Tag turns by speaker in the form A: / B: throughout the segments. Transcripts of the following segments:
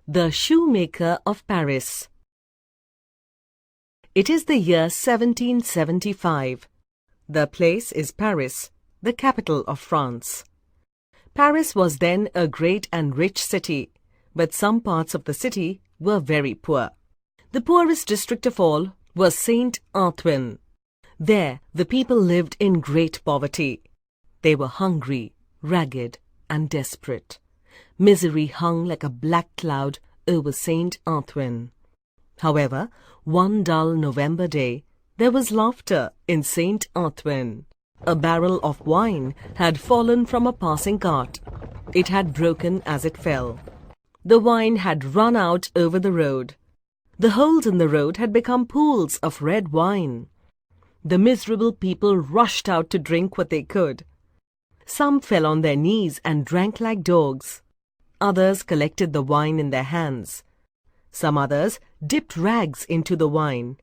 A: The Shoemaker of Paris. It is the year 1775. The place is Paris, the capital of France. Paris was then a great and rich city, but some parts of the city were very poor. The poorest district of all was Saint-Antoine. There the people lived in great poverty. They were hungry, ragged, and desperate. Misery hung like a black cloud over Saint-Antoine. However, one dull November day, there was laughter in Saint-Antoine. A barrel of wine had fallen from a passing cart. It had broken as it fell. The wine had run out over the road. The holes in the road had become pools of red wine. The miserable people rushed out to drink what they could. Some fell on their knees and drank like dogs. Others collected the wine in their hands. Some others dipped rags into the wine.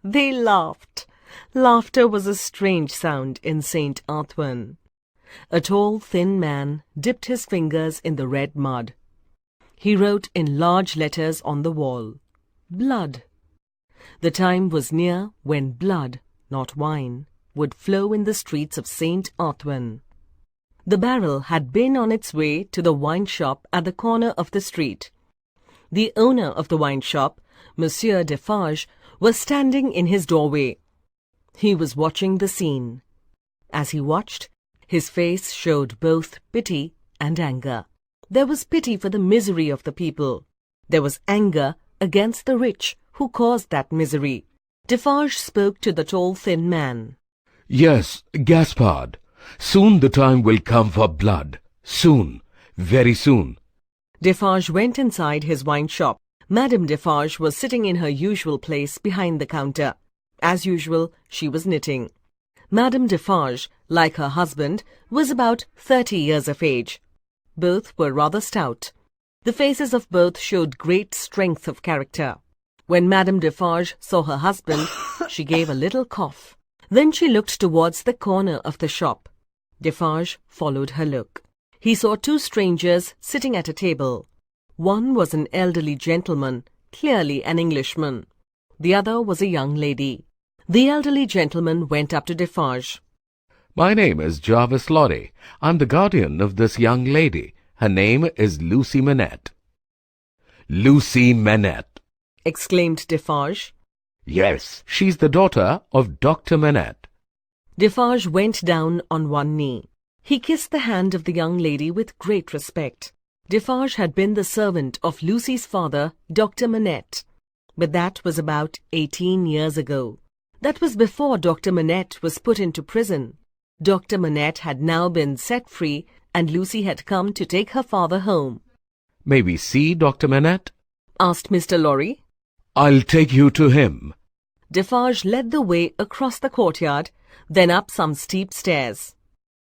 A: They laughed. Laughter was a strange sound in Saint-Antoine. A tall, thin man dipped his fingers in the red mud. He wrote in large letters on the wall, "Blood." The time was near when blood, not wine, would flow in the streets of Saint-Antoine. The barrel had been on its way to the wine shop at the corner of the street. The owner of the wine shop, Monsieur Defarge, was standing in his doorway. He was watching the scene. As he watched, his face showed both pity and anger. There was pity for the misery of the people. There was anger against the rich who caused that misery. Defarge spoke to the tall, thin man.
B: "Yes, Gaspard. Soon the time will come for blood. Soon. Very soon."
A: Defarge went inside his wine shop. Madame Defarge was sitting in her usual place behind the counter. As usual, she was knitting. Madame Defarge, like her husband, was about 30 years of age. Both were rather stout. The faces of both showed great strength of character. When Madame Defarge saw her husband, she gave a little cough. Then she looked towards the corner of the shop. Defarge followed her look. He saw two strangers sitting at a table. One was an elderly gentleman, clearly an Englishman. The other was a young lady. The elderly gentleman went up to Defarge.
B: "My name is Jarvis Lorry. I'm the guardian of this young lady. Her name is Lucy Manette." "Lucy Manette!"
A: exclaimed Defarge.
B: "Yes, she's the daughter of Dr. Manette."
A: Defarge went down on one knee. He kissed the hand of the young lady with great respect. Defarge had been the servant of Lucy's father, Dr. Manette. But that was about 18 years ago. That was before Dr. Manette was put into prison. Dr. Manette had now been set free, and Lucy had come to take her father home.
B: "May we see Dr. Manette?"
A: asked Mr. Lorry.
B: "I'll take you to him."
A: Defarge led the way across the courtyard, then up some steep stairs.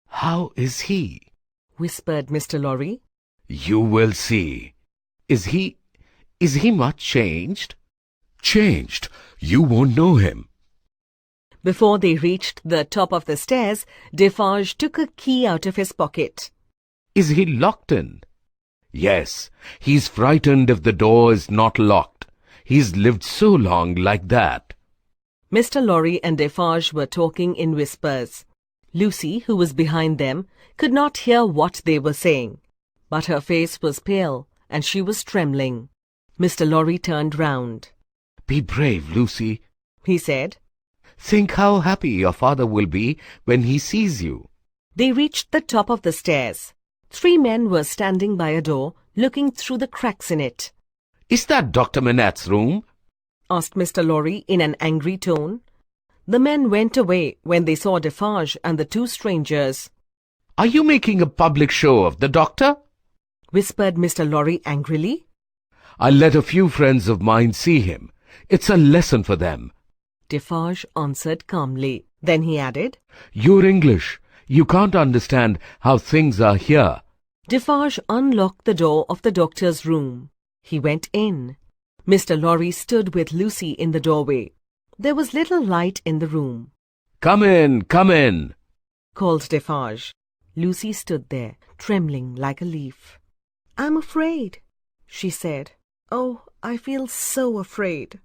B: "How is he?"
A: whispered Mr. Lorry.
B: "You will see. Is he much changed?" "Changed? You won't know him."
A: Before they reached the top of the stairs, Defarge took a key out of his pocket.
B: "Is he locked in?" "Yes. He's frightened if the door is not locked. He's lived so long like that."
A: Mr. Lorry and Defarge were talking in whispers. Lucy, who was behind them, could not hear what they were saying, but her face was pale and she was trembling. Mr. Lorry turned round.
B: "Be brave, Lucy,"
A: he said.
B: "Think how happy your father will be when he sees you."
A: They reached the top of the stairs. 3 men were standing by a door, looking through the cracks in it.
B: "Is that Dr. Manette's room?"
A: asked Mr. Lorry in an angry tone. The men went away when they saw Defarge and the 2 strangers.
B: "Are you making a public show of the doctor?"
A: whispered Mr. Lorry angrily.
B: "I'll let a few friends of mine see him. It's a lesson for them."
A: Defarge answered calmly. Then he added,
B: "You're English. You can't understand how things are here."
A: Defarge unlocked the door of the doctor's room. He went in. Mr. Lorry stood with Lucy in the doorway. There was little light in the room.
B: Come in,"
A: called Defarge. Lucy stood there, trembling like a leaf. "I'm afraid," she said. Oh, I feel so afraid.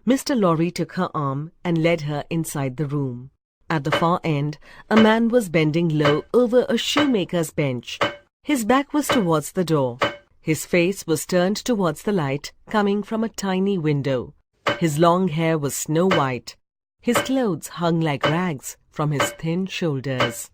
A: Mr. Lorry took her arm and led her inside the room. At the far end, a man was bending low over a shoemaker's bench. His back was towards the door. His face was turned towards the light coming from a tiny window. His long hair was snow white. His clothes hung like rags from his thin shoulders.